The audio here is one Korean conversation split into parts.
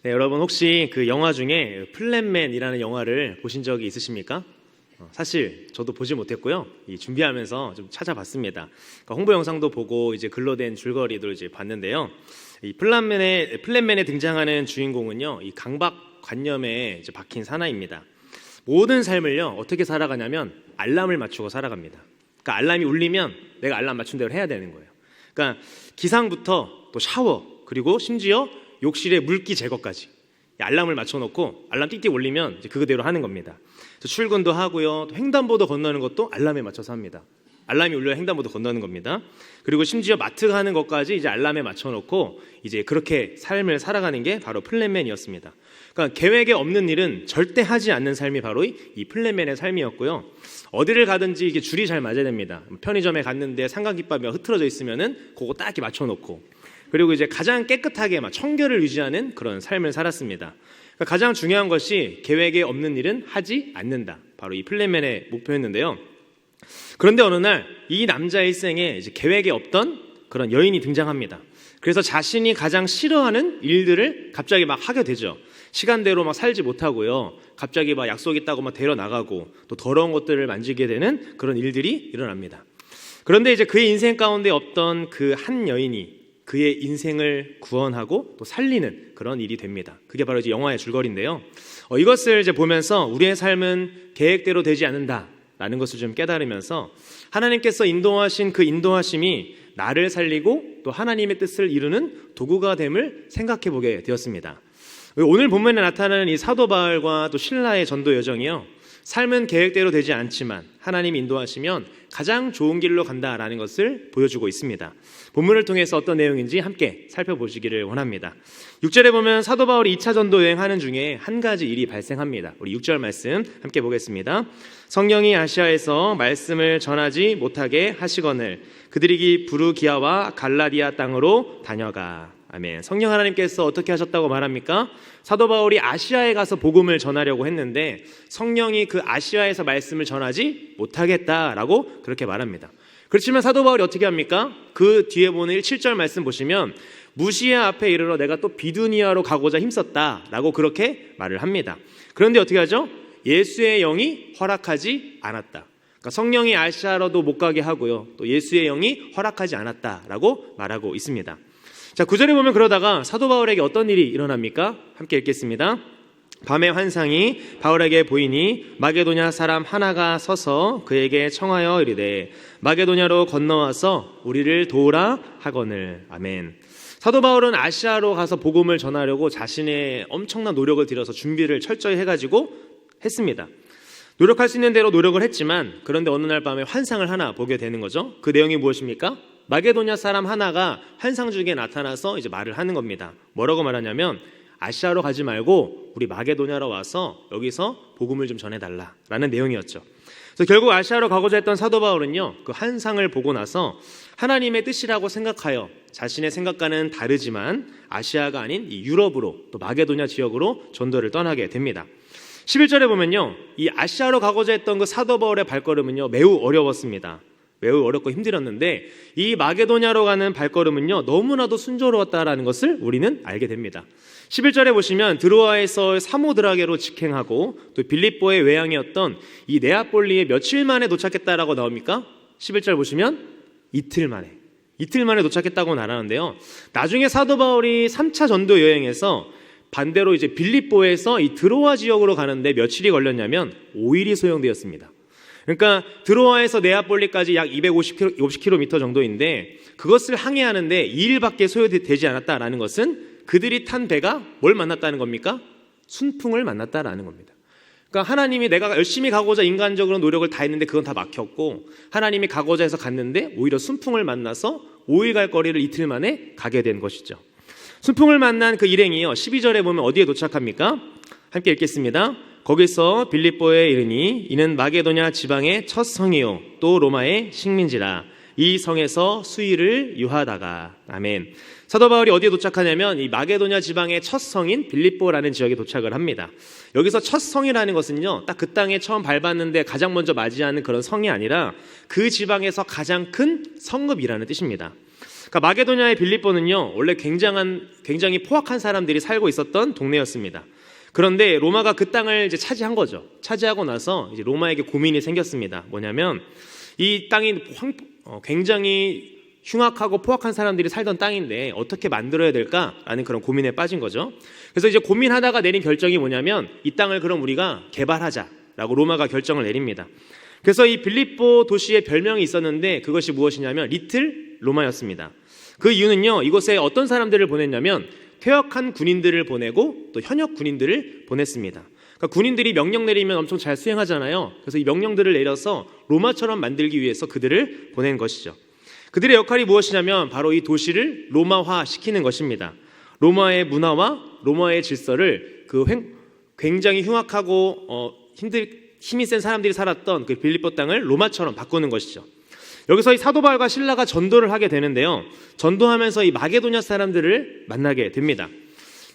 네, 여러분 혹시 그 영화 중에 플랜맨이라는 영화를 보신 적이 있으십니까? 사실 저도 보지 못했고요. 준비하면서 좀 찾아봤습니다. 그러니까 홍보 영상도 보고 이제 글로 된 줄거리도 이제 봤는데요. 이 플랜맨에 등장하는 주인공은요, 이 강박관념에 이제 박힌 사나이입니다. 모든 삶을요 어떻게 살아가냐면 알람을 맞추고 살아갑니다. 그러니까 알람이 울리면 내가 알람 맞춘 대로 해야 되는 거예요. 그러니까 기상부터 또 샤워, 그리고 심지어 욕실의 물기 제거까지 알람을 맞춰놓고 알람 띡띡 울리면 이제 그대로 하는 겁니다. 출근도 하고요, 또 횡단보도 건너는 것도 알람에 맞춰서 합니다. 알람이 울려야 횡단보도 건너는 겁니다. 그리고 심지어 마트 가는 것까지 이제 알람에 맞춰놓고 이제 그렇게 삶을 살아가는 게 바로 플랜맨이었습니다. 그러니까 계획에 없는 일은 절대 하지 않는 삶이 바로 이 플랜맨의 삶이었고요. 어디를 가든지 이게 줄이 잘 맞아야 됩니다. 편의점에 갔는데 삼각김밥이 흐트러져 있으면은 그거 딱 이렇게 맞춰놓고, 그리고 이제 가장 깨끗하게 청결을 유지하는 그런 삶을 살았습니다. 그러니까 가장 중요한 것이 계획에 없는 일은 하지 않는다. 바로 이 플랜맨의 목표였는데요. 그런데 어느 날 이 남자의 일생에 이제 계획에 없던 그런 여인이 등장합니다. 그래서 자신이 가장 싫어하는 일들을 갑자기 막 하게 되죠. 시간대로 막 살지 못하고요. 갑자기 막 약속 있다고 막 데려 나가고 또 더러운 것들을 만지게 되는 그런 일들이 일어납니다. 그런데 이제 그의 인생 가운데 없던 그 한 여인이 그의 인생을 구원하고 또 살리는 그런 일이 됩니다. 그게 바로 이제 영화의 줄거리인데요. 이것을 이제 보면서 우리의 삶은 계획대로 되지 않는다라는 것을 좀 깨달으면서 하나님께서 인도하신 그 인도하심이 나를 살리고 또 하나님의 뜻을 이루는 도구가 됨을 생각해 보게 되었습니다. 오늘 본문에 나타나는 이 사도 바울과 또 실라의 전도 여정이요, 삶은 계획대로 되지 않지만 하나님이 인도하시면 가장 좋은 길로 간다라는 것을 보여주고 있습니다. 본문을 통해서 어떤 내용인지 함께 살펴보시기를 원합니다. 6절에 보면 사도 바울이 2차 전도 여행하는 중에 한 가지 일이 발생합니다. 우리 6절 말씀 함께 보겠습니다. 성령이 아시아에서 말씀을 전하지 못하게 하시거늘 그들이 부르기아와 갈라디아 땅으로 다녀가. 아멘. 성령 하나님께서 어떻게 하셨다고 말합니까? 사도 바울이 아시아에 가서 복음을 전하려고 했는데 성령이 그 아시아에서 말씀을 전하지 못하겠다라고 그렇게 말합니다. 그렇지만 사도 바울이 어떻게 합니까? 그 뒤에 보는 7절 말씀 보시면 무시아 앞에 이르러 내가 또 비두니아로 가고자 힘썼다라고 그렇게 말을 합니다. 그런데 어떻게 하죠? 예수의 영이 허락하지 않았다. 그러니까 성령이 아시아로도 못 가게 하고요, 또 예수의 영이 허락하지 않았다라고 말하고 있습니다. 자, 9절에 보면 그러다가 사도 바울에게 어떤 일이 일어납니까? 함께 읽겠습니다. 밤에 환상이 바울에게 보이니 마게도냐 사람 하나가 서서 그에게 청하여 이르되 마게도냐로 건너와서 우리를 도우라 하거늘. 아멘. 사도 바울은 아시아로 가서 복음을 전하려고 자신의 엄청난 노력을 들여서 준비를 철저히 해가지고 했습니다. 노력할 수 있는 대로 노력을 했지만 그런데 어느 날 밤에 환상을 하나 보게 되는 거죠. 그 내용이 무엇입니까? 마게도냐 사람 하나가 환상 중에 나타나서 이제 말을 하는 겁니다. 뭐라고 말하냐면 아시아로 가지 말고 우리 마게도냐로 와서 여기서 복음을 좀 전해달라라는 내용이었죠. 그래서 결국 아시아로 가고자 했던 사도 바울은요, 그 환상을 보고 나서 하나님의 뜻이라고 생각하여 자신의 생각과는 다르지만 아시아가 아닌 이 유럽으로 또 마게도냐 지역으로 전도를 떠나게 됩니다. 11절에 보면요, 이 아시아로 가고자 했던 그 사도 바울의 발걸음은요 매우 어려웠습니다. 매우 어렵고 힘들었는데 이 마게도냐로 가는 발걸음은요 너무나도 순조로웠다라는 것을 우리는 알게 됩니다. 11절에 보시면 드로아에서 사모드라게로 직행하고 또 빌립보의 외향이었던 이 네아폴리에 며칠 만에 도착했다라고 나옵니까? 11절 보시면 이틀 만에 도착했다고 말하는데요, 나중에 사도 바울이 3차 전도 여행에서 반대로 이제 빌립보에서 이 드로아 지역으로 가는데 며칠이 걸렸냐면 5일이 소요되었습니다. 그러니까 드로아에서 네아폴리까지 약 250km 정도인데 그것을 항해하는데 2일밖에 소요되지 않았다라는 것은 그들이 탄 배가 뭘 만났다는 겁니까? 순풍을 만났다라는 겁니다. 그러니까 하나님이 내가 열심히 가고자 인간적으로 노력을 다 했는데 그건 다 막혔고 하나님이 가고자 해서 갔는데 오히려 순풍을 만나서 5일 갈 거리를 이틀 만에 가게 된 것이죠. 순풍을 만난 그 일행이요 12절에 보면 어디에 도착합니까? 함께 읽겠습니다. 거기서 빌립보에 이르니 이는 마게도냐 지방의 첫 성이요 또 로마의 식민지라. 이 성에서 수일을 유하다가. 아멘. 사도 바울이 어디에 도착하냐면 이 마게도냐 지방의 첫 성인 빌립보라는 지역에 도착을 합니다. 여기서 첫 성이라는 것은요 딱 그 땅에 처음 밟았는데 가장 먼저 맞이하는 그런 성이 아니라 그 지방에서 가장 큰 성읍이라는 뜻입니다. 그러니까 마게도냐의 빌립보는요, 원래 굉장히 포악한 사람들이 살고 있었던 동네였습니다. 그런데 로마가 그 땅을 이제 차지한 거죠. 차지하고 나서 이제 로마에게 고민이 생겼습니다. 뭐냐면 이 땅이 굉장히 흉악하고 포악한 사람들이 살던 땅인데 어떻게 만들어야 될까라는 그런 고민에 빠진 거죠. 그래서 이제 고민하다가 내린 결정이 뭐냐면 이 땅을 그럼 우리가 개발하자라고 로마가 결정을 내립니다. 그래서 이 빌립보 도시의 별명이 있었는데 그것이 무엇이냐면 리틀 로마였습니다. 그 이유는요, 이곳에 어떤 사람들을 보냈냐면 퇴역한 군인들을 보내고 또 현역 군인들을 보냈습니다. 그러니까 군인들이 명령 내리면 엄청 잘 수행하잖아요. 그래서 이 명령들을 내려서 로마처럼 만들기 위해서 그들을 보낸 것이죠. 그들의 역할이 무엇이냐면 바로 이 도시를 로마화 시키는 것입니다. 로마의 문화와 로마의 질서를 굉장히 흉악하고 힘이 센 사람들이 살았던 그 빌립보 땅을 로마처럼 바꾸는 것이죠. 여기서 이 사도 바울과 실라가 전도를 하게 되는데요, 전도하면서 이 마게도냐 사람들을 만나게 됩니다.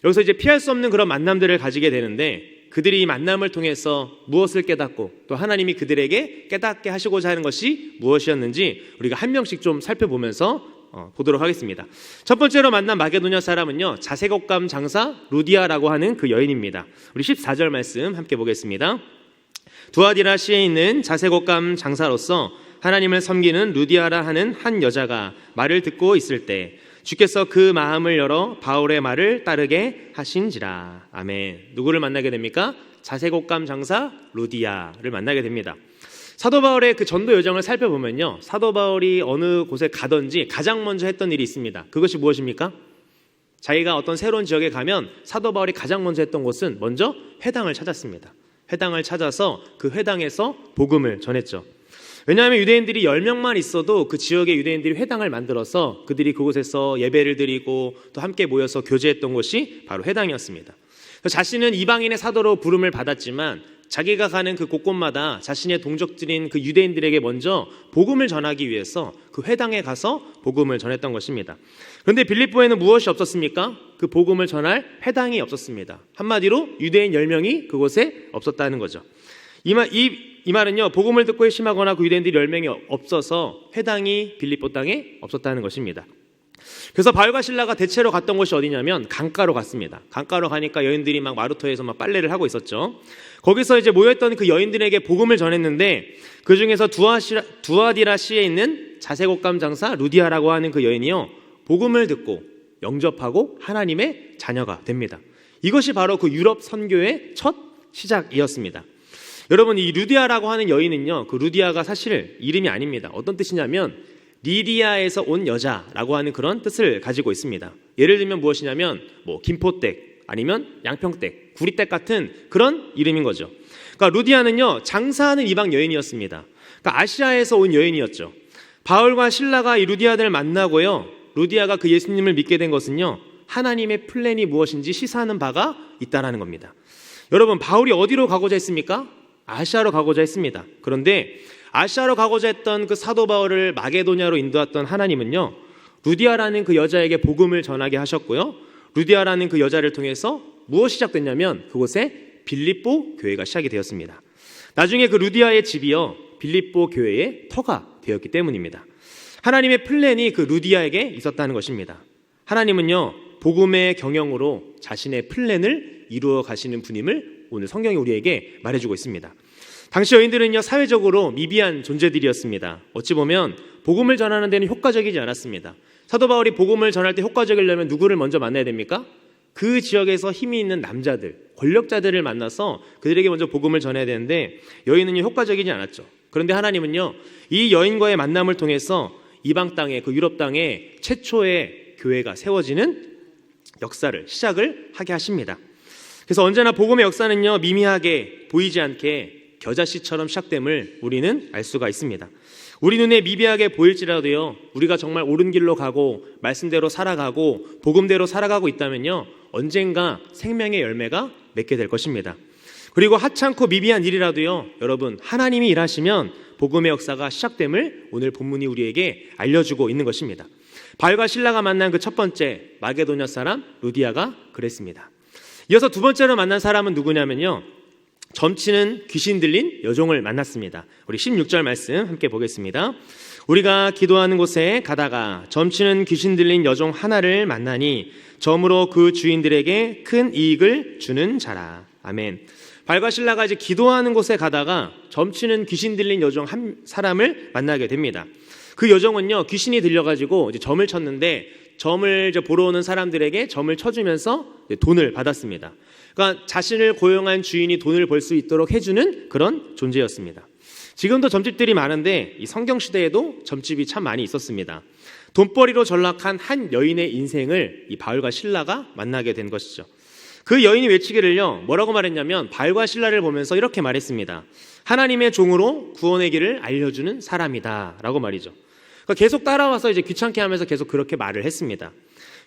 여기서 이제 피할 수 없는 그런 만남들을 가지게 되는데 그들이 이 만남을 통해서 무엇을 깨닫고 또 하나님이 그들에게 깨닫게 하시고자 하는 것이 무엇이었는지 우리가 한 명씩 좀 살펴보면서 보도록 하겠습니다. 첫 번째로 만난 마게도냐 사람은요, 자색옷감 장사 루디아라고 하는 그 여인입니다. 우리 14절 말씀 함께 보겠습니다. 두아디라시에 있는 자색옷감 장사로서 하나님을 섬기는 루디아라 하는 한 여자가 말을 듣고 있을 때 주께서 그 마음을 열어 바울의 말을 따르게 하신지라. 아멘. 누구를 만나게 됩니까? 자색옷감 장사 루디아를 만나게 됩니다. 사도 바울의 그 전도 여정을 살펴보면요, 사도 바울이 어느 곳에 가든지 가장 먼저 했던 일이 있습니다. 그것이 무엇입니까? 자기가 어떤 새로운 지역에 가면 사도 바울이 가장 먼저 했던 곳은 먼저 회당을 찾았습니다. 회당을 찾아서 그 회당에서 복음을 전했죠. 왜냐하면 유대인들이 10명만 있어도 그 지역의 유대인들이 회당을 만들어서 그들이 그곳에서 예배를 드리고 또 함께 모여서 교제했던 곳이 바로 회당이었습니다. 자신은 이방인의 사도로 부름을 받았지만 자기가 가는 그 곳곳마다 자신의 동족들인 그 유대인들에게 먼저 복음을 전하기 위해서 그 회당에 가서 복음을 전했던 것입니다. 그런데 빌립보에는 무엇이 없었습니까? 그 복음을 전할 회당이 없었습니다. 한마디로 유대인 10명이 그곳에 없었다는 거죠. 이 말은요, 복음을 듣고 회심하거나 그 유대인들이 10명이 없어서 회당이 빌립보 땅에 없었다는 것입니다. 그래서 바울과 실라가 대체로 갔던 곳이 어디냐면 강가로 갔습니다. 강가로 가니까 여인들이 막 마루터에서 막 빨래를 하고 있었죠. 거기서 이제 모였던 그 여인들에게 복음을 전했는데 그 중에서 두아디라시에 있는 자색옷감 장사 루디아라고 하는 그 여인이요, 복음을 듣고 영접하고 하나님의 자녀가 됩니다. 이것이 바로 그 유럽 선교의 첫 시작이었습니다. 여러분, 이 루디아라고 하는 여인은요, 그 루디아가 사실 이름이 아닙니다. 어떤 뜻이냐면 리디아에서 온 여자라고 하는 그런 뜻을 가지고 있습니다. 예를 들면 무엇이냐면 뭐 김포댁 아니면 양평댁, 구리댁 같은 그런 이름인 거죠. 그러니까 루디아는요, 장사하는 이방 여인이었습니다. 그러니까 아시아에서 온 여인이었죠. 바울과 실라가 이 루디아들을 만나고요, 루디아가 그 예수님을 믿게 된 것은요, 하나님의 플랜이 무엇인지 시사하는 바가 있다라는 겁니다. 여러분, 바울이 어디로 가고자 했습니까? 아시아로 가고자 했습니다. 그런데 아시아로 가고자 했던 그 사도 바울을 마게도냐로 인도했던 하나님은요, 루디아라는 그 여자에게 복음을 전하게 하셨고요, 루디아라는 그 여자를 통해서 무엇이 시작됐냐면 그곳에 빌립보 교회가 시작이 되었습니다. 나중에 그 루디아의 집이요, 빌립보 교회의 터가 되었기 때문입니다. 하나님의 플랜이 그 루디아에게 있었다는 것입니다. 하나님은요, 복음의 경영으로 자신의 플랜을 이루어 가시는 분임을 오늘 성경이 우리에게 말해주고 있습니다. 당시 여인들은요, 사회적으로 미비한 존재들이었습니다. 어찌 보면 복음을 전하는 데는 효과적이지 않았습니다. 사도 바울이 복음을 전할 때 효과적이려면 누구를 먼저 만나야 됩니까? 그 지역에서 힘이 있는 남자들, 권력자들을 만나서 그들에게 먼저 복음을 전해야 되는데 여인은요, 효과적이지 않았죠. 그런데 하나님은요, 이 여인과의 만남을 통해서 이방 땅에, 그 유럽 땅에 최초의 교회가 세워지는 역사를 시작을 하게 하십니다. 그래서 언제나 복음의 역사는요, 미미하게 보이지 않게 겨자씨처럼 시작됨을 우리는 알 수가 있습니다. 우리 눈에 미비하게 보일지라도요, 우리가 정말 옳은 길로 가고 말씀대로 살아가고 복음대로 살아가고 있다면요, 언젠가 생명의 열매가 맺게 될 것입니다. 그리고 하찮고 미비한 일이라도요, 여러분, 하나님이 일하시면 복음의 역사가 시작됨을 오늘 본문이 우리에게 알려주고 있는 것입니다. 바울과 실라가 만난 그 첫 번째 마게도냐 사람 루디아가 그랬습니다. 이어서 두 번째로 만난 사람은 누구냐면요, 점치는 귀신 들린 여종을 만났습니다. 우리 16절 말씀 함께 보겠습니다. 우리가 기도하는 곳에 가다가 점치는 귀신 들린 여종 하나를 만나니 점으로 그 주인들에게 큰 이익을 주는 자라. 아멘. 발과 실라가 이제 기도하는 곳에 가다가 점치는 귀신 들린 여종 한 사람을 만나게 됩니다. 그 여종은요, 귀신이 들려가지고 이제 점을 쳤는데 점을 이제 보러 오는 사람들에게 점을 쳐주면서 돈을 받았습니다. 그러니까 자신을 고용한 주인이 돈을 벌 수 있도록 해주는 그런 존재였습니다. 지금도 점집들이 많은데 이 성경 시대에도 점집이 참 많이 있었습니다. 돈벌이로 전락한 한 여인의 인생을 이 바울과 실라가 만나게 된 것이죠. 그 여인이 외치기를요, 뭐라고 말했냐면 바울과 실라를 보면서 이렇게 말했습니다. 하나님의 종으로 구원의 길을 알려주는 사람이다 라고 말이죠. 그러니까 계속 따라와서 이제 귀찮게 하면서 계속 그렇게 말을 했습니다.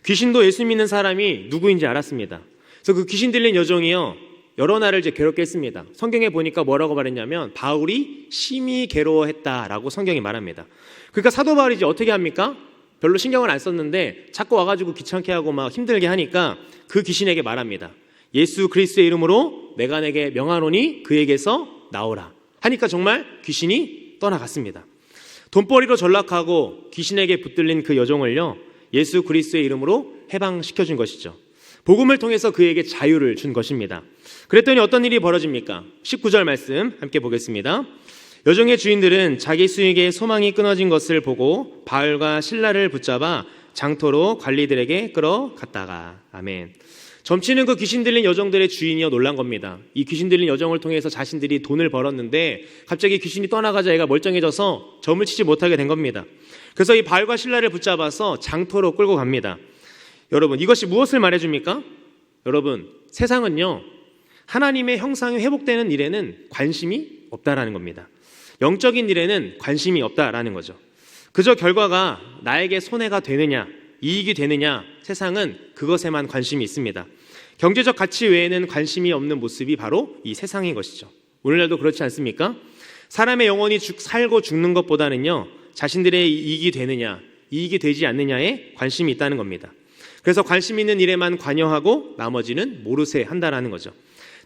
귀신도 예수 믿는 사람이 누구인지 알았습니다. 그래서 그 귀신 들린 여종이요, 여러 날을 이제 괴롭게 했습니다. 성경에 보니까 뭐라고 말했냐면 바울이 심히 괴로워했다라고 성경이 말합니다. 그러니까 사도 바울이 이제 어떻게 합니까? 별로 신경을 안 썼는데 자꾸 와가지고 귀찮게 하고 막 힘들게 하니까 그 귀신에게 말합니다. 예수 그리스도의 이름으로 내가 내게 명하노니 그에게서 나오라 하니까 정말 귀신이 떠나갔습니다. 돈벌이로 전락하고 귀신에게 붙들린 그 여종을요, 예수 그리스도의 이름으로 해방시켜준 것이죠. 복음을 통해서 그에게 자유를 준 것입니다. 그랬더니 어떤 일이 벌어집니까? 19절 말씀 함께 보겠습니다. 여종의 주인들은 자기 수익의 소망이 끊어진 것을 보고 바울과 실라를 붙잡아 장터로 관리들에게 끌어갔다가. 아멘. 점치는 그 귀신 들린 여종들의 주인이여 놀란 겁니다. 이 귀신 들린 여종을 통해서 자신들이 돈을 벌었는데 갑자기 귀신이 떠나가자 얘가 멀쩡해져서 점을 치지 못하게 된 겁니다. 그래서 이 바울과 실라를 붙잡아서 장터로 끌고 갑니다. 여러분, 이것이 무엇을 말해줍니까? 여러분, 세상은요, 하나님의 형상이 회복되는 일에는 관심이 없다라는 겁니다. 영적인 일에는 관심이 없다라는 거죠. 그저 결과가 나에게 손해가 되느냐, 이익이 되느냐, 세상은 그것에만 관심이 있습니다. 경제적 가치 외에는 관심이 없는 모습이 바로 이 세상인 것이죠. 오늘날도 그렇지 않습니까? 사람의 영혼이 살고 죽는 것보다는요, 자신들의 이익이 되느냐, 이익이 되지 않느냐에 관심이 있다는 겁니다. 그래서 관심 있는 일에만 관여하고 나머지는 모르쇠 한다라는 거죠.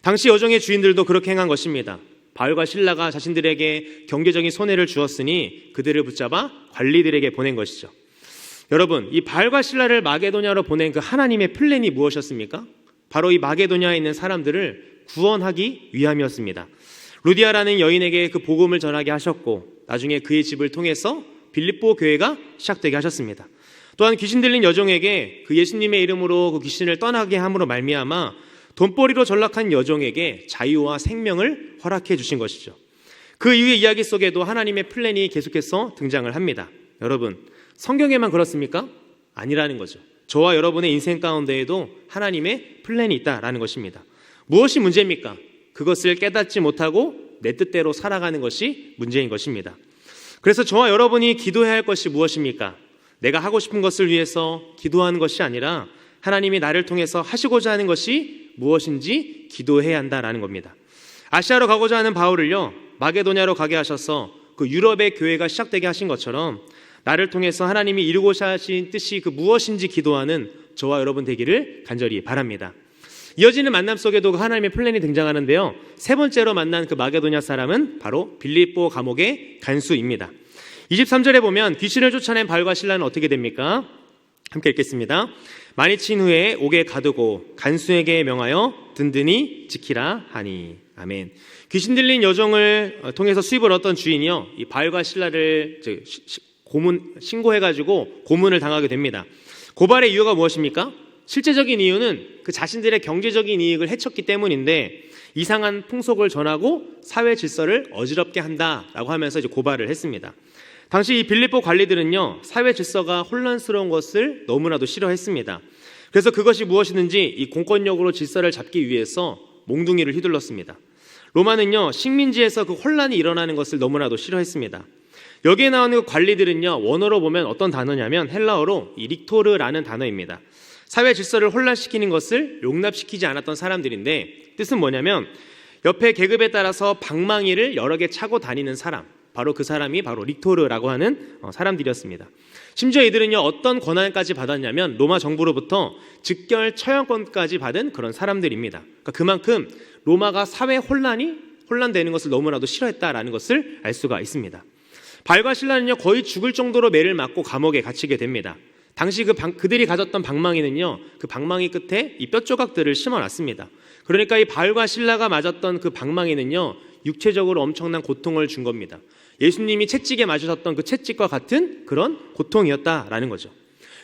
당시 여종의 주인들도 그렇게 행한 것입니다. 바울과 실라가 자신들에게 경제적인 손해를 주었으니 그들을 붙잡아 관리들에게 보낸 것이죠. 여러분, 이 바울과 실라를 마게도냐로 보낸 그 하나님의 플랜이 무엇이었습니까? 바로 이 마게도냐에 있는 사람들을 구원하기 위함이었습니다. 루디아라는 여인에게 그 복음을 전하게 하셨고 나중에 그의 집을 통해서 빌립보 교회가 시작되게 하셨습니다. 또한 귀신 들린 여종에게 그 예수님의 이름으로 그 귀신을 떠나게 함으로 말미암아 돈벌이로 전락한 여종에게 자유와 생명을 허락해 주신 것이죠. 그 이후의 이야기 속에도 하나님의 플랜이 계속해서 등장을 합니다. 여러분, 성경에만 그렇습니까? 아니라는 거죠. 저와 여러분의 인생 가운데에도 하나님의 플랜이 있다라는 것입니다. 무엇이 문제입니까? 그것을 깨닫지 못하고 내 뜻대로 살아가는 것이 문제인 것입니다. 그래서 저와 여러분이 기도해야 할 것이 무엇입니까? 내가 하고 싶은 것을 위해서 기도하는 것이 아니라 하나님이 나를 통해서 하시고자 하는 것이 무엇인지 기도해야 한다라는 겁니다. 아시아로 가고자 하는 바울을요, 마게도냐로 가게 하셔서 그 유럽의 교회가 시작되게 하신 것처럼 나를 통해서 하나님이 이루고자 하신 뜻이 그 무엇인지 기도하는 저와 여러분 되기를 간절히 바랍니다. 이어지는 만남 속에도 그 하나님의 플랜이 등장하는데요, 세 번째로 만난 그 마게도냐 사람은 바로 빌립보 감옥의 간수입니다. 23절에 보면 귀신을 쫓아낸 바울과 실라는 어떻게 됩니까? 함께 읽겠습니다. 많이 친 후에 옥에 가두고 간수에게 명하여 든든히 지키라 하니. 아멘. 귀신 들린 여종을 통해서 수입을 얻던 주인이요, 이 바울과 실라를 신고해가지고 고문을 당하게 됩니다. 고발의 이유가 무엇입니까? 실제적인 이유는 그 자신들의 경제적인 이익을 해쳤기 때문인데 이상한 풍속을 전하고 사회 질서를 어지럽게 한다라고 하면서 이제 고발을 했습니다. 당시 이 빌립보 관리들은요, 사회 질서가 혼란스러운 것을 너무나도 싫어했습니다. 그래서 그것이 무엇이든지 이 공권력으로 질서를 잡기 위해서 몽둥이를 휘둘렀습니다. 로마는요, 식민지에서 그 혼란이 일어나는 것을 너무나도 싫어했습니다. 여기에 나오는 그 관리들은요, 원어로 보면 어떤 단어냐면 헬라어로 이 릭토르라는 단어입니다. 사회 질서를 혼란시키는 것을 용납시키지 않았던 사람들인데 뜻은 뭐냐면 옆에 계급에 따라서 방망이를 여러 개 차고 다니는 사람, 바로 그 사람이 바로 릭토르라고 하는 사람들이었습니다. 심지어 이들은요, 어떤 권한까지 받았냐면 로마 정부로부터 즉결 처형권까지 받은 그런 사람들입니다. 그러니까 그만큼 로마가 사회 혼란되는 것을 너무나도 싫어했다라는 것을 알 수가 있습니다. 바울과 실라는요 거의 죽을 정도로 매를 맞고 감옥에 갇히게 됩니다. 당시 그들이 가졌던 방망이는요 그 방망이 끝에 이 뼈 조각들을 심어놨습니다. 그러니까 이 바울과 실라가 맞았던 그 방망이는요 육체적으로 엄청난 고통을 준 겁니다. 예수님이 채찍에 맞으셨던 그 채찍과 같은 그런 고통이었다라는 거죠.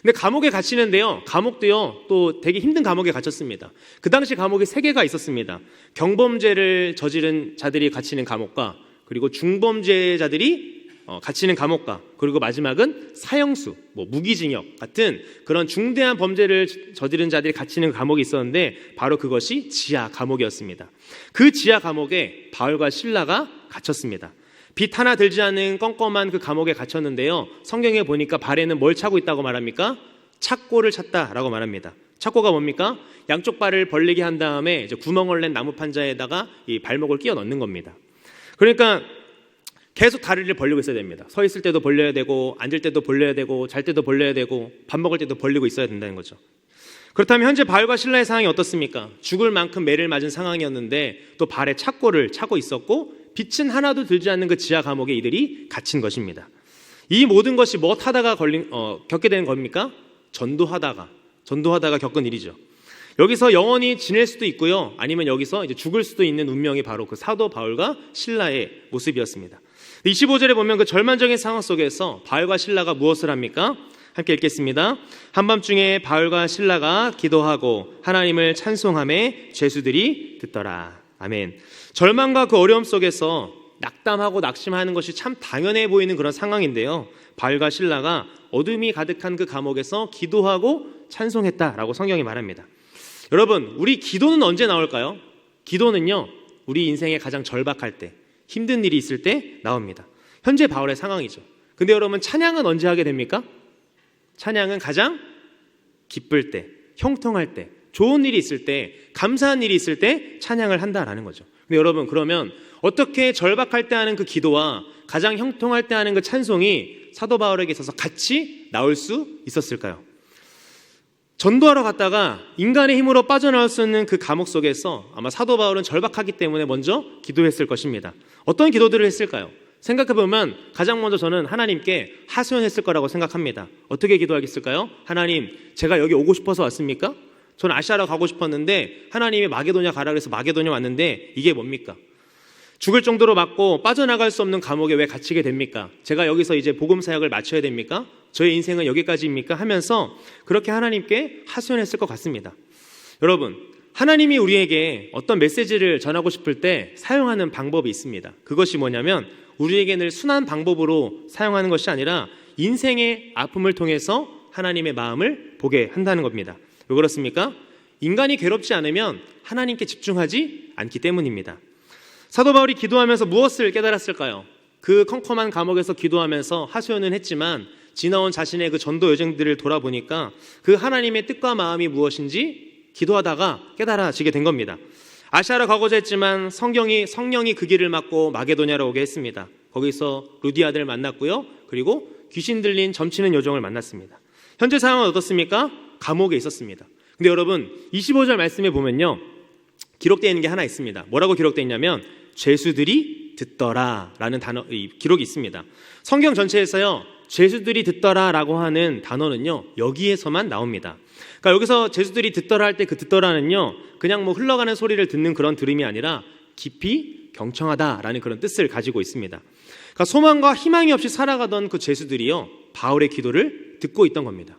근데 감옥에 갇히는데요, 감옥도요 또 되게 힘든 감옥에 갇혔습니다. 그 당시 감옥이 3개가 있었습니다. 경범죄를 저지른 자들이 갇히는 감옥과, 그리고 중범죄자들이 갇히는 감옥과, 그리고 마지막은 사형수, 무기징역 같은 그런 중대한 범죄를 저지른 자들이 갇히는 감옥이 있었는데 바로 그것이 지하 감옥이었습니다. 그 지하 감옥에 바울과 실라가 갇혔습니다. 빛 하나 들지 않는 껌껌한 그 감옥에 갇혔는데요, 성경에 보니까 발에는 뭘 차고 있다고 말합니까? 착고를 찼다라고 말합니다. 착고가 뭡니까? 양쪽 발을 벌리게 한 다음에 이제 구멍을 낸 나무 판자에다가 이 발목을 끼워 넣는 겁니다. 그러니까 계속 다리를 벌리고 있어야 됩니다. 서 있을 때도 벌려야 되고, 앉을 때도 벌려야 되고, 잘 때도 벌려야 되고, 밥 먹을 때도 벌리고 있어야 된다는 거죠. 그렇다면 현재 바울과 실라의 상황이 어떻습니까? 죽을 만큼 매를 맞은 상황이었는데 또 발에 착고를 차고 있었고, 빛은 하나도 들지 않는 그 지하 감옥에 이들이 갇힌 것입니다. 이 모든 것이 뭐 하다가 겪게 된 겁니까? 전도하다가 겪은 일이죠. 여기서 영원히 지낼 수도 있고요, 아니면 여기서 이제 죽을 수도 있는 운명이 바로 그 사도 바울과 실라의 모습이었습니다. 25절에 보면 그 절망적인 상황 속에서 바울과 실라가 무엇을 합니까? 함께 읽겠습니다. 한밤중에 바울과 실라가 기도하고 하나님을 찬송하며 죄수들이 듣더라. 아멘. 절망과 그 어려움 속에서 낙담하고 낙심하는 것이 참 당연해 보이는 그런 상황인데요, 바울과 실라가 어둠이 가득한 그 감옥에서 기도하고 찬송했다라고 성경이 말합니다. 여러분, 우리 기도는 언제 나올까요? 기도는요 우리 인생의 가장 절박할 때, 힘든 일이 있을 때 나옵니다. 현재 바울의 상황이죠. 근데 여러분, 찬양은 언제 하게 됩니까? 찬양은 가장 기쁠 때, 형통할 때, 좋은 일이 있을 때, 감사한 일이 있을 때 찬양을 한다라는 거죠. 근데 여러분, 그러면 어떻게 절박할 때 하는 그 기도와 가장 형통할 때 하는 그 찬송이 사도 바울에게 있어서 같이 나올 수 있었을까요? 전도하러 갔다가 인간의 힘으로 빠져나올 수 있는 그 감옥 속에서 아마 사도 바울은 절박하기 때문에 먼저 기도했을 것입니다. 어떤 기도들을 했을까요? 생각해보면 가장 먼저 저는 하나님께 하소연했을 거라고 생각합니다. 어떻게 기도하겠을까요? 하나님, 제가 여기 오고 싶어서 왔습니까? 저는 아시아로 가고 싶었는데 하나님이 마게도냐 가라 그래서 마게도냐 왔는데 이게 뭡니까? 죽을 정도로 맞고 빠져나갈 수 없는 감옥에 왜 갇히게 됩니까? 제가 여기서 이제 복음 사역을 마쳐야 됩니까? 저의 인생은 여기까지입니까? 하면서 그렇게 하나님께 하소연했을 것 같습니다. 여러분, 하나님이 우리에게 어떤 메시지를 전하고 싶을 때 사용하는 방법이 있습니다. 그것이 뭐냐면 우리에게 늘 순한 방법으로 사용하는 것이 아니라 인생의 아픔을 통해서 하나님의 마음을 보게 한다는 겁니다. 왜 그렇습니까? 인간이 괴롭지 않으면 하나님께 집중하지 않기 때문입니다. 사도 바울이 기도하면서 무엇을 깨달았을까요? 그 컴컴한 감옥에서 기도하면서 하소연은 했지만 지나온 자신의 그 전도 여정들을 돌아보니까 그 하나님의 뜻과 마음이 무엇인지 기도하다가 깨달아지게 된 겁니다. 아시아로 가고자 했지만 성령이 그 길을 막고 마게도냐로 오게 했습니다. 거기서 루디아들을 만났고요, 그리고 귀신 들린 점치는 요정을 만났습니다. 현재 상황은 어떻습니까? 감옥에 있었습니다. 근데 여러분, 25절 말씀에 보면요, 기록되어 있는 게 하나 있습니다. 뭐라고 기록되어 있냐면 죄수들이 듣더라 라는 기록이 있습니다. 성경 전체에서요, 죄수들이 듣더라 라고 하는 단어는요 여기에서만 나옵니다. 그러니까 여기서 죄수들이 듣더라 할 때 그 듣더라는요 그냥 흘러가는 소리를 듣는 그런 들음이 아니라 깊이 경청하다라는 그런 뜻을 가지고 있습니다. 그러니까 소망과 희망이 없이 살아가던 그 죄수들이요 바울의 기도를 듣고 있던 겁니다.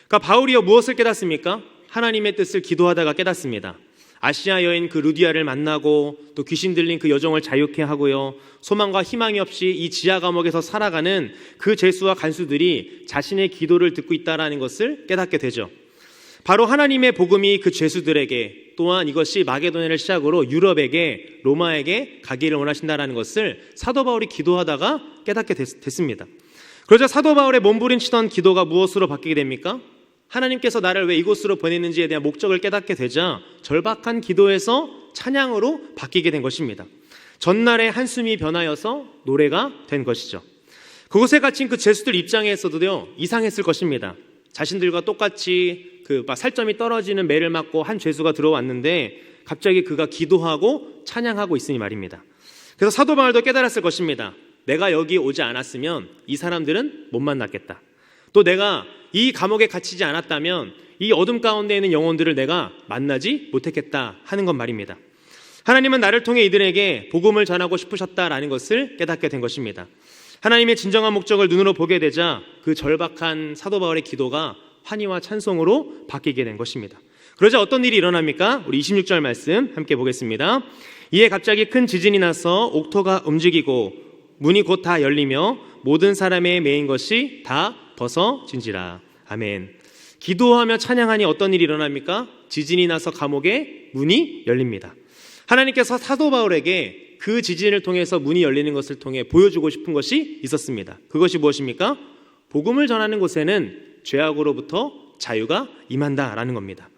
그러니까 바울이요 무엇을 깨닫습니까? 하나님의 뜻을 기도하다가 깨닫습니다. 아시아 여인 그 루디아를 만나고 또 귀신 들린 그 여종을 자유케 하고요, 소망과 희망이 없이 이 지하 감옥에서 살아가는 그 죄수와 간수들이 자신의 기도를 듣고 있다는 것을 깨닫게 되죠. 바로 하나님의 복음이 그 죄수들에게, 또한 이것이 마게도냐를 시작으로 유럽에게, 로마에게 가기를 원하신다는 것을 사도 바울이 기도하다가 깨닫게 됐습니다. 그러자 사도 바울의 몸부림치던 기도가 무엇으로 바뀌게 됩니까? 하나님께서 나를 왜 이곳으로 보냈는지에 대한 목적을 깨닫게 되자 절박한 기도에서 찬양으로 바뀌게 된 것입니다. 전날의 한숨이 변하여서 노래가 된 것이죠. 그곳에 갇힌 그 죄수들 입장에서도요 이상했을 것입니다. 자신들과 똑같이 그 살점이 떨어지는 매를 맞고 한 죄수가 들어왔는데 갑자기 그가 기도하고 찬양하고 있으니 말입니다. 그래서 사도 바울도 깨달았을 것입니다. 내가 여기 오지 않았으면 이 사람들은 못 만났겠다. 또 내가 이 감옥에 갇히지 않았다면 이 어둠 가운데 있는 영혼들을 내가 만나지 못했겠다 하는 것 말입니다. 하나님은 나를 통해 이들에게 복음을 전하고 싶으셨다라는 것을 깨닫게 된 것입니다. 하나님의 진정한 목적을 눈으로 보게 되자 그 절박한 사도 바울의 기도가 환희와 찬송으로 바뀌게 된 것입니다. 그러자 어떤 일이 일어납니까? 우리 26절 말씀 함께 보겠습니다. 이에 갑자기 큰 지진이 나서 옥토가 움직이고 문이 곧 다 열리며 모든 사람의 매인 것이 다 벗어진지라. 아멘. 기도하며 찬양하니 어떤 일이 일어납니까? 지진이 나서 감옥에 문이 열립니다. 하나님께서 사도 바울에게 그 지진을 통해서 문이 열리는 것을 통해 보여주고 싶은 것이 있었습니다. 그것이 무엇입니까? 복음을 전하는 곳에는 죄악으로부터 자유가 임한다라는 겁니다.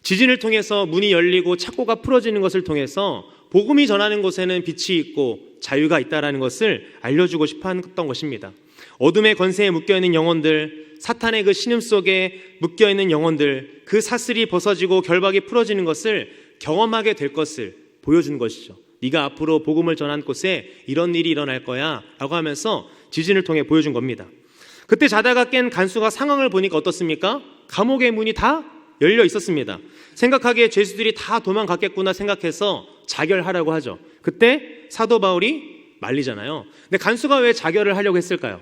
지진을 통해서 문이 열리고 착고가 풀어지는 것을 통해서 복음이 전하는 곳에는 빛이 있고 자유가 있다라는 것을 알려주고 싶어 했던 것입니다. 어둠의 권세에 묶여있는 영혼들, 사탄의 그 신음 속에 묶여있는 영혼들, 그 사슬이 벗어지고 결박이 풀어지는 것을 경험하게 될 것을 보여준 것이죠. 네가 앞으로 복음을 전한 곳에 이런 일이 일어날 거야 라고 하면서 지진을 통해 보여준 겁니다. 그때 자다가 깬 간수가 상황을 보니까 어떻습니까? 감옥의 문이 다 열려 있었습니다. 생각하기에 죄수들이 다 도망갔겠구나 생각해서 자결하라고 하죠. 그때 사도 바울이 말리잖아요. 근데 간수가 왜 자결을 하려고 했을까요?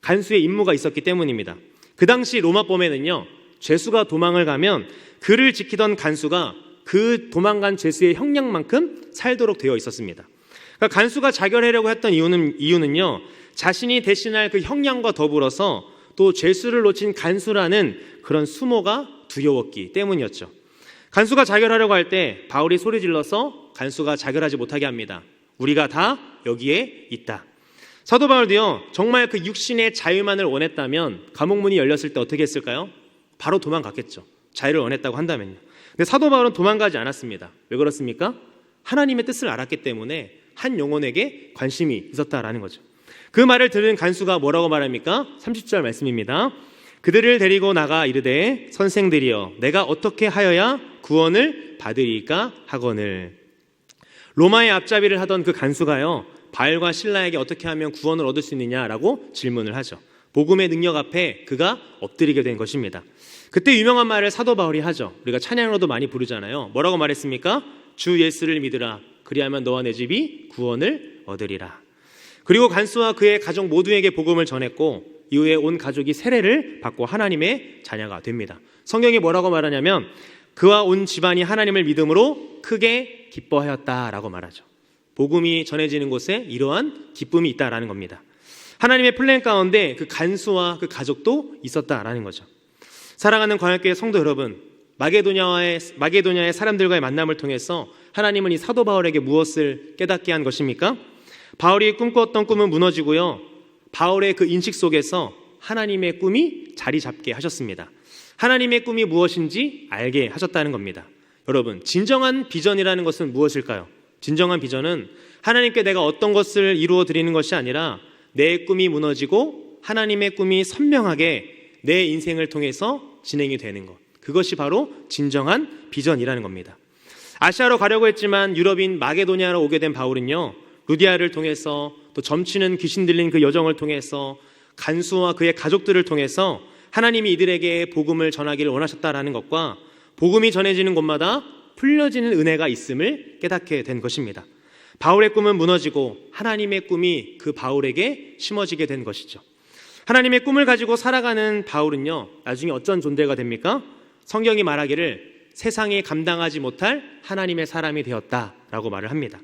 간수의 임무가 있었기 때문입니다. 그 당시 로마법에는요, 죄수가 도망을 가면 그를 지키던 간수가 그 도망간 죄수의 형량만큼 살도록 되어 있었습니다. 그러니까 간수가 자결하려고 했던 이유는요, 자신이 대신할 그 형량과 더불어서 또 죄수를 놓친 간수라는 그런 수모가 두려웠기 때문이었죠. 간수가 자결하려고 할 때 바울이 소리 질러서 간수가 자결하지 못하게 합니다. 우리가 다 여기에 있다. 사도 바울도요, 정말 그 육신의 자유만을 원했다면 감옥 문이 열렸을 때 어떻게 했을까요? 바로 도망갔겠죠. 자유를 원했다고 한다면요. 근데 사도 바울은 도망가지 않았습니다. 왜 그렇습니까? 하나님의 뜻을 알았기 때문에 한 영혼에게 관심이 있었다라는 거죠. 그 말을 들은 간수가 뭐라고 말합니까? 30절 말씀입니다. 그들을 데리고 나가 이르되 선생들이여 내가 어떻게 하여야 구원을 받으리까 하거늘. 로마의 앞잡이를 하던 그 간수가요, 바울과 실라에게 어떻게 하면 구원을 얻을 수 있느냐라고 질문을 하죠. 복음의 능력 앞에 그가 엎드리게 된 것입니다. 그때 유명한 말을 사도 바울이 하죠. 우리가 찬양으로도 많이 부르잖아요. 뭐라고 말했습니까? 주 예수를 믿으라. 그리하면 너와 내 집이 구원을 얻으리라. 그리고 간수와 그의 가족 모두에게 복음을 전했고 이후에 온 가족이 세례를 받고 하나님의 자녀가 됩니다. 성경이 뭐라고 말하냐면 그와 온 집안이 하나님을 믿음으로 크게 기뻐하였다라고 말하죠. 복음이 전해지는 곳에 이러한 기쁨이 있다라는 겁니다. 하나님의 플랜 가운데 그 간수와 그 가족도 있었다라는 거죠. 사랑하는 광역교회 성도 여러분, 마게도냐의 사람들과의 만남을 통해서 하나님은 이 사도 바울에게 무엇을 깨닫게 한 것입니까? 바울이 꿈꾸었던 꿈은 무너지고요, 바울의 그 인식 속에서 하나님의 꿈이 자리 잡게 하셨습니다. 하나님의 꿈이 무엇인지 알게 하셨다는 겁니다. 여러분, 진정한 비전이라는 것은 무엇일까요? 진정한 비전은 하나님께 내가 어떤 것을 이루어 드리는 것이 아니라 내 꿈이 무너지고 하나님의 꿈이 선명하게 내 인생을 통해서 진행이 되는 것, 그것이 바로 진정한 비전이라는 겁니다. 아시아로 가려고 했지만 유럽인 마게도냐로 오게 된 바울은요, 루디아를 통해서 또 점치는 귀신 들린 그 여정을 통해서 간수와 그의 가족들을 통해서 하나님이 이들에게 복음을 전하기를 원하셨다라는 것과 복음이 전해지는 곳마다 풀려지는 은혜가 있음을 깨닫게 된 것입니다. 바울의 꿈은 무너지고 하나님의 꿈이 그 바울에게 심어지게 된 것이죠. 하나님의 꿈을 가지고 살아가는 바울은요, 나중에 어떤 존재가 됩니까? 성경이 말하기를 세상이 감당하지 못할 하나님의 사람이 되었다라고 말을 합니다.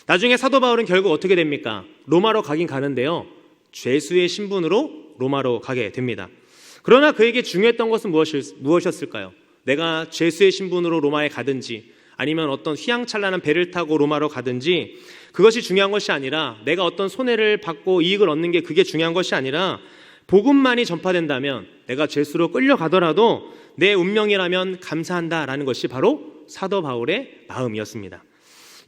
나중에 사도 바울은 결국 어떻게 됩니까? 로마로 가긴 가는데요, 죄수의 신분으로 로마로 가게 됩니다. 그러나 그에게 중요했던 것은 무엇이었을까요? 내가 죄수의 신분으로 로마에 가든지 아니면 어떤 휘황찬란한 배를 타고 로마로 가든지 그것이 중요한 것이 아니라, 내가 어떤 손해를 받고 이익을 얻는 게 그게 중요한 것이 아니라 복음만이 전파된다면 내가 죄수로 끌려가더라도 내 운명이라면 감사한다라는 것이 바로 사도 바울의 마음이었습니다.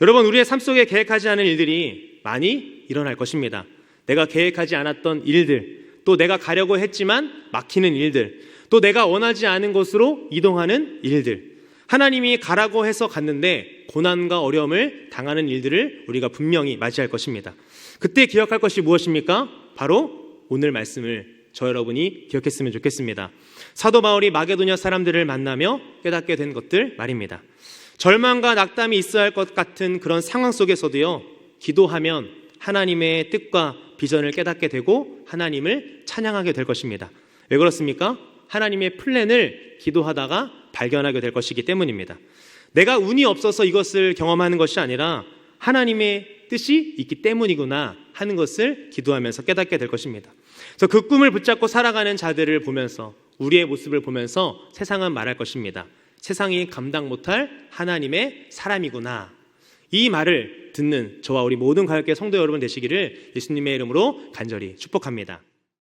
여러분, 우리의 삶 속에 계획하지 않은 일들이 많이 일어날 것입니다. 내가 계획하지 않았던 일들, 또 내가 가려고 했지만 막히는 일들, 또 내가 원하지 않은 곳으로 이동하는 일들. 하나님이 가라고 해서 갔는데 고난과 어려움을 당하는 일들을 우리가 분명히 맞이할 것입니다. 그때 기억할 것이 무엇입니까? 바로 오늘 말씀을 저 여러분이 기억했으면 좋겠습니다. 사도 바울이 마게도냐 사람들을 만나며 깨닫게 된 것들 말입니다. 절망과 낙담이 있어야 할 것 같은 그런 상황 속에서도요, 기도하면 하나님의 뜻과 비전을 깨닫게 되고 하나님을 찬양하게 될 것입니다. 왜 그렇습니까? 하나님의 플랜을 기도하다가 발견하게 될 것이기 때문입니다. 내가 운이 없어서 이것을 경험하는 것이 아니라 하나님의 뜻이 있기 때문이구나 하는 것을 기도하면서 깨닫게 될 것입니다. 그래서 그 꿈을 붙잡고 살아가는 자들을 보면서, 우리의 모습을 보면서 세상은 말할 것입니다. 세상이 감당 못할 하나님의 사람이구나. 이 말을 듣는 저와 우리 모든 가톨릭 성도 여러분 되시기를 예수님의 이름으로 간절히 축복합니다.